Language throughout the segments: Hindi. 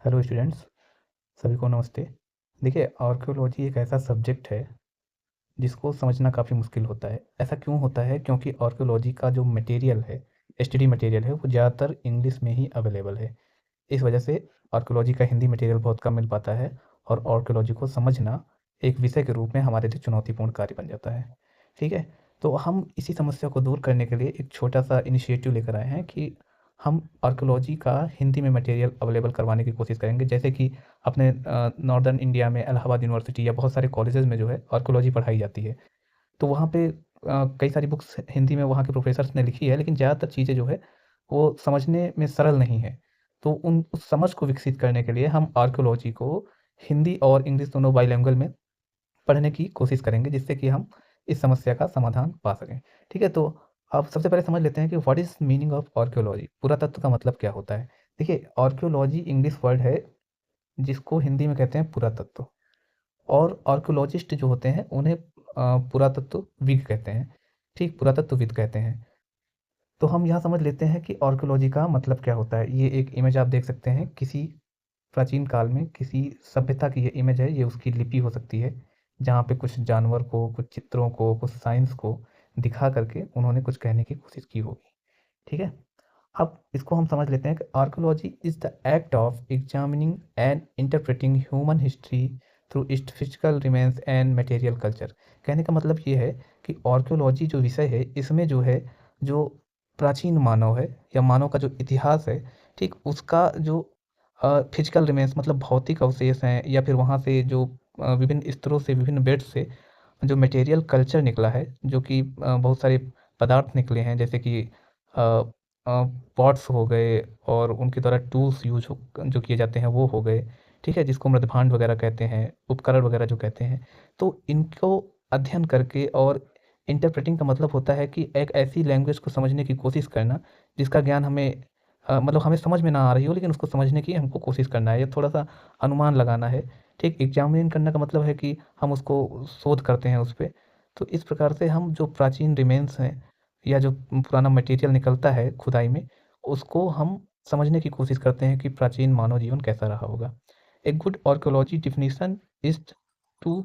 हेलो स्टूडेंट्स, सभी को नमस्ते। देखिए, आर्कियोलॉजी एक ऐसा सब्जेक्ट है जिसको समझना काफ़ी मुश्किल होता है। ऐसा क्यों होता है? क्योंकि आर्कियोलॉजी का जो मटेरियल है, स्टडी मटेरियल है, वो ज़्यादातर इंग्लिश में ही अवेलेबल है। इस वजह से आर्कियोलॉजी का हिंदी मटेरियल बहुत कम मिल पाता है और आर्कियोलॉजी को समझना एक विषय के रूप में हमारे लिए चुनौतीपूर्ण कार्य बन जाता है। ठीक है? तो हम इसी समस्या को दूर करने के लिए एक छोटा-सा इनिशिएटिव लेकर आए हैं कि हम आर्कियोलॉजी का हिंदी में मटेरियल अवेलेबल करवाने की कोशिश करेंगे। जैसे कि अपने नॉर्दर्न इंडिया में इलाहाबाद यूनिवर्सिटी या बहुत सारे कॉलेजेस में जो है आर्कियोलॉजी पढ़ाई जाती है। तो वहाँ पे कई सारी बुक्स हिंदी में वहाँ के प्रोफ़ेसर्स ने लिखी है, लेकिन ज़्यादातर चीज़ें जो है, वो समझने में सरल नहीं है। तो उन उस समझ को विकसित करने के लिए हम आर्कियोलॉजी को हिंदी और इंग्लिश दोनों बाइलिंगुअल में पढ़ने की कोशिश करेंगे, जिससे कि हम इस समस्या का समाधान पा सकें। ठीक है? तो अब सबसे पहले समझ लेते हैं कि what is meaning of archaeology? पुरातत्व का मतलब क्या होता है? देखिए, आर्कियोलॉजी इंग्लिश वर्ड है, जिसको हिंदी में कहते हैं पुरातत्व। और आर्कियोलॉजिस्ट जो होते हैं उन्हें पुरातत्वविद कहते हैं। ठीक, पुरातत्वविद कहते हैं। तो हम यहाँ समझ लेते हैं कि आर्कियोलॉजी का मतलब क्या होता है। ये एक इमेज आप देख सकते हैं, किसी प्राचीन काल में किसी सभ्यता की ये इमेज है, ये उसकी लिपि हो सकती है, जहाँ पे कुछ जानवर को, कुछ चित्रों को, कुछ साइंस को दिखा करके उन्होंने कुछ कहने की कोशिश की होगी। ठीक है? अब इसको हम समझ लेते हैं कि archaeology is the act of examining and interpreting human history through it's physical remains and material culture. कहने का मतलब ये है कि आर्कियोलॉजी जो विषय है, इसमें जो है, जो प्राचीन मानव है या मानव का जो इतिहास है, ठीक, उसका जो फिजिकल रिमेन्स मतलब भौतिक अवशेष हैं, या फिर वहाँ से जो विभिन्न स्तरों से, विभिन्न बेड से जो मटेरियल कल्चर निकला है, जो कि बहुत सारे पदार्थ निकले हैं, जैसे कि पॉट्स हो गए, और उनके द्वारा टूल्स यूज हो जो किए जाते हैं वो हो गए। ठीक है? जिसको मृदभांड वगैरह कहते हैं, उपकरण वगैरह जो कहते हैं। तो इनको अध्ययन करके, और इंटरप्रेटिंग का मतलब होता है कि एक ऐसी लैंग्वेज को समझने की कोशिश करना, जिसका ज्ञान हमें मतलब हमें समझ में ना आ रही हो, लेकिन उसको समझने की हमको कोशिश करना है, या थोड़ा-सा अनुमान लगाना है। ठीक? एग्ज़ामिन करने का मतलब है कि हम उसको शोध करते हैं उस पे। तो इस प्रकार से हम जो प्राचीन रिमेन्स हैं, या जो पुराना मटेरियल निकलता है खुदाई में, उसको हम समझने की कोशिश करते हैं कि प्राचीन मानव जीवन कैसा रहा होगा। A good archaeology definition is to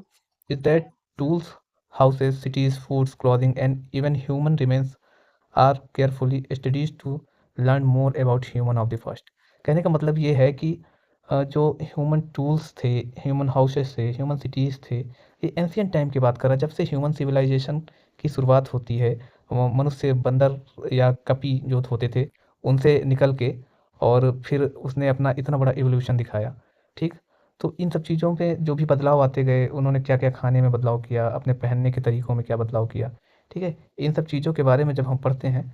is that tools, houses, cities, foods, clothing and even human remains are carefully studies to learn more about human of the first. कहने का मतलब ये है कि जो ह्यूमन टूल्स थे, ह्यूमन हाउसेस थे, ह्यूमन सिटीज़ थे, ये एंशियंट टाइम की बात कर रहा है, जब से ह्यूमन सिविलाइजेशन की शुरुआत होती है। मनुष्य, बंदर या कपी जो होते थे, उनसे निकल के, और फिर उसने अपना इतना बड़ा इवोल्यूशन दिखाया। ठीक? तो इन सब चीज़ों पे जो भी बदलाव आते गए, उन्होंने क्या-क्या खाने में बदलाव किया, अपने पहनने के तरीकों में क्या बदलाव किया। ठीक है? इन सब चीज़ों के बारे में जब हम पढ़ते हैं,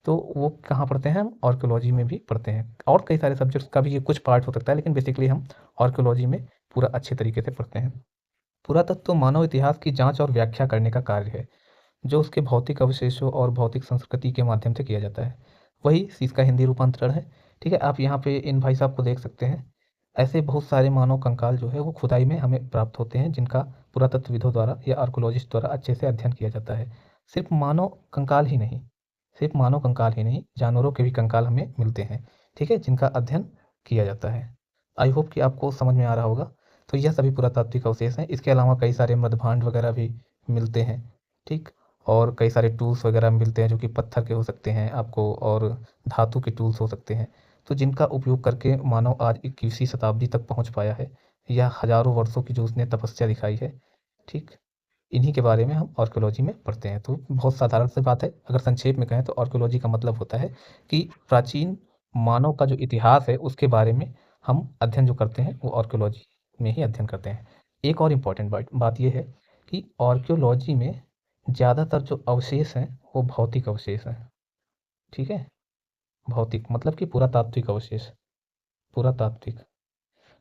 तो वो कहाँ पढ़ते हैं? हम आर्कियोलॉजी में भी पढ़ते हैं, और कई सारे सब्जेक्ट्स का भी ये कुछ पार्ट हो सकता है, लेकिन बेसिकली हम आर्कियोलॉजी में पूरा अच्छे तरीके से पढ़ते हैं। पुरातत्व मानव इतिहास की जांच और व्याख्या करने का कार्य है, जो उसके भौतिक अवशेषों और भौतिक संस्कृति के माध्यम से किया जाता है। वही इसका हिंदी रूपांतरण है। ठीक है? आप यहाँ पे इन भाई साहब को देख सकते हैं। ऐसे बहुत सारे मानव कंकाल जो है, वो खुदाई में हमें प्राप्त होते हैं, जिनका पुरातत्वविदों द्वारा या आर्कियोलॉजिस्ट द्वारा अच्छे से अध्ययन किया जाता है। सिर्फ मानव कंकाल ही नहीं, सिर्फ मानव कंकाल ही नहीं, जानवरों के भी कंकाल हमें मिलते हैं। ठीक है? जिनका अध्ययन किया जाता है। आई होप कि आपको समझ में आ रहा होगा। तो यह सभी पुरातात्विक अवशेष हैं। इसके अलावा कई सारे मृदभांड वगैरह भी मिलते हैं। ठीक? और कई सारे टूल्स वगैरह मिलते हैं, जो कि पत्थर के हो सकते हैं आपको, और धातु के टूल्स हो सकते हैं। तो जिनका उपयोग करके मानव आज 21वीं शताब्दी तक पहुंच पाया है, या हजारों वर्षों की जो उसने तपस्या दिखाई है। ठीक? इन्हीं के बारे में हम आर्कियोलॉजी में पढ़ते हैं। तो बहुत साधारण सी बात है। अगर संक्षेप में कहें तो आर्कियोलॉजी का मतलब होता है कि प्राचीन मानव का जो इतिहास है, उसके बारे में हम अध्ययन जो करते हैं, वो आर्कियोलॉजी में ही अध्ययन करते हैं। एक और इम्पॉर्टेंट बात ये है कि आर्कियोलॉजी में ज़्यादातर जो अवशेष हैं, वो भौतिक अवशेष हैं। ठीक है? भौतिक मतलब कि पुरातात्विक अवशेष, पुरातात्विक।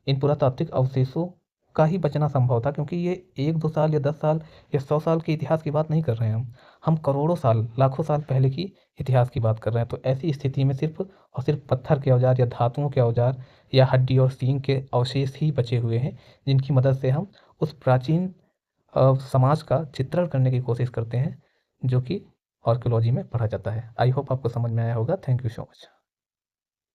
इन पुरातात्विक अवशेषों का ही बचना संभव था, क्योंकि ये 1-2 साल या 10 साल या 100 साल के इतिहास की बात नहीं कर रहे हैं हम करोड़ों साल, लाखों साल पहले की इतिहास की बात कर रहे हैं। तो ऐसी स्थिति में सिर्फ़ और सिर्फ़ पत्थर के औज़ार या धातुओं के औज़ार या हड्डी और सींग के अवशेष ही बचे हुए हैं, जिनकी मदद से हम उस प्राचीन समाज का चित्रण करने की कोशिश करते हैं, जो कि आर्कियोलॉजी में पढ़ा जाता है। आई होप आपको समझ में आया होगा। Thank you so much.